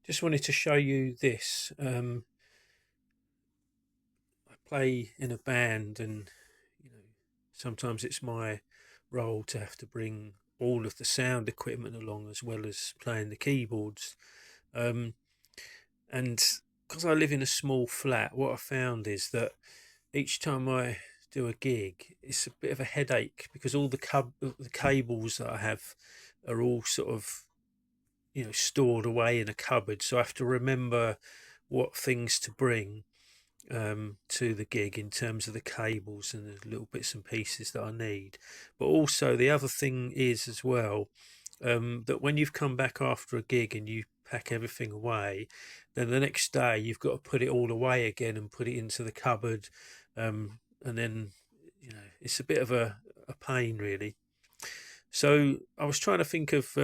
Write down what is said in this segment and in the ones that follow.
Just wanted to show you this. I play in a band, and sometimes it's my role to have to bring all of the sound equipment along as well as playing the keyboards. Um, and because I live in a small flat, what I found is that each time I do a gig, it's a bit of a headache because all the cables that I have are all sort of stored away in a cupboard. So I have to remember what things to bring to the gig in terms of the cables and the little bits and pieces that I need. But also the other thing is as well, that when you've come back after a gig and you pack everything away, then the next day you've got to put it all away again and put it into the cupboard, and then it's a bit of a pain really. So I was trying to think of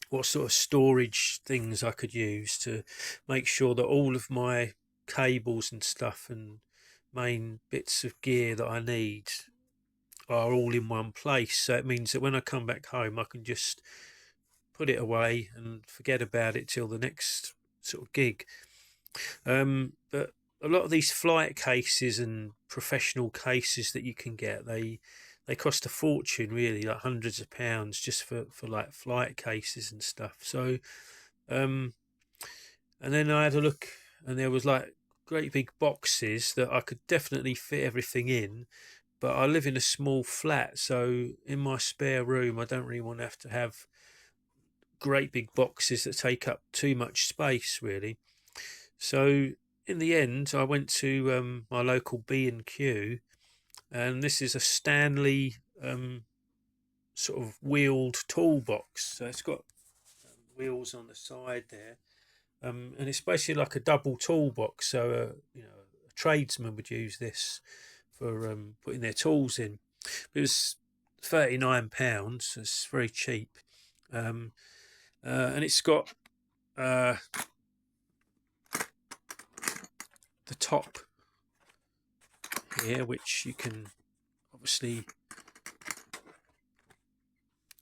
what sort of storage things I could use to make sure that all of my cables and stuff and main bits of gear that I need are all in one place. So it means that when I come back home, I can just put it away and forget about it till the next sort of gig. But a lot of these flight cases and professional cases that you can get, they cost a fortune, really, like hundreds of pounds just for like flight cases and stuff. So, and then I had a look, and there was like great big boxes that I could definitely fit everything in. But I live in a small flat, so in my spare room, I don't really want to have great big boxes that take up too much space, really. So in the end, I went to my local B&Q, and this is a Stanley sort of wheeled toolbox. So it's got wheels on the side there, and it's basically like a double toolbox. So a tradesman would use this for putting their tools in. It was £39. It's very cheap, and it's got uh, the top here, which you can obviously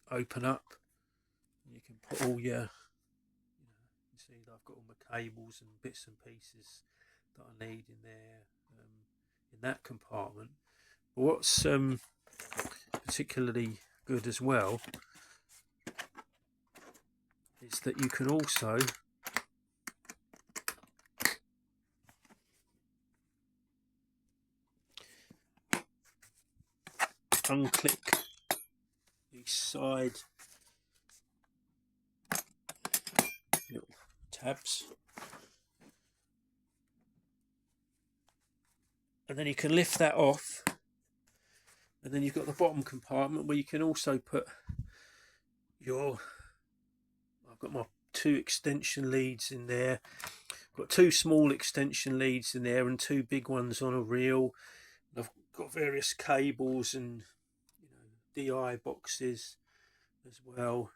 open up. You can put all your, you see that I've got all my cables and bits and pieces that I need in there, in that compartment. But what's particularly good as well is that you can also unclick these side little tabs, and then you can lift that off, and then you've got the bottom compartment where you can also put your, I've got my two extension leads in there. I've got two small extension leads in there and two big ones on a reel. I've got various cables and DI boxes as well.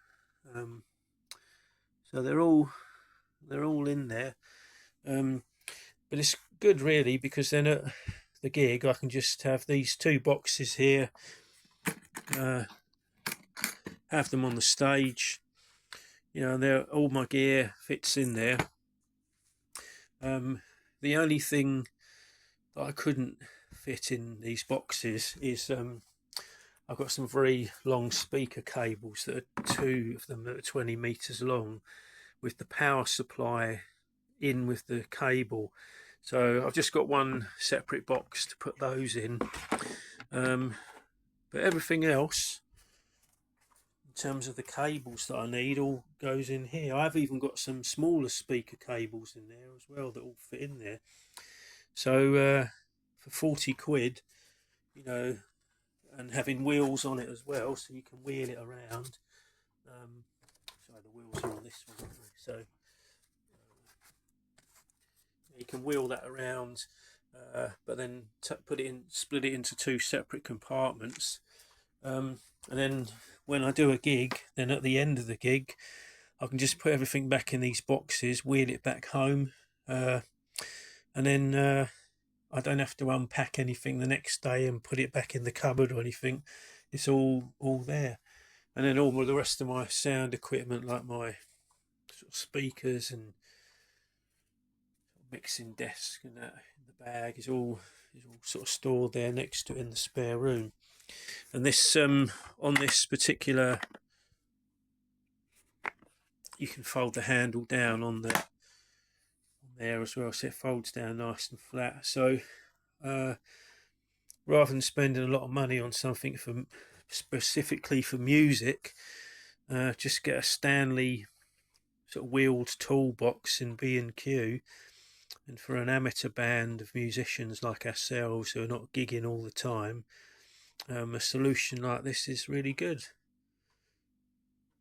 So they're all in there. But it's good really, because then at the gig I can just have these two boxes here, have them on the stage. They're all my gear fits in there. The only thing that I couldn't fit in these boxes is I've got some very long speaker cables that are two of them that are 20 meters long, with the power supply in with the cable. So I've just got one separate box to put those in. But everything else, in terms of the cables that I need, all goes in here. I've even got some smaller speaker cables in there as well that all fit in there. So for 40 quid, and having wheels on it as well, so you can wheel it around. Sorry, the wheels are on this one, aren't they? So you can wheel that around, but then split it into two separate compartments. And then when I do a gig, then at the end of the gig, I can just put everything back in these boxes, wheel it back home, and then I don't have to unpack anything the next day and put it back in the cupboard or anything. It's all there. And then all the rest of my sound equipment, like my sort of speakers and mixing desk and that in the bag is all sort of stored there next to it in the spare room. And this on this particular, you can fold the handle down on there as well, so it folds down nice and flat. So rather than spending a lot of money on something specifically for music, just get a Stanley sort of wheeled toolbox in B&Q. And for an amateur band of musicians like ourselves who are not gigging all the time, a solution like this is really good.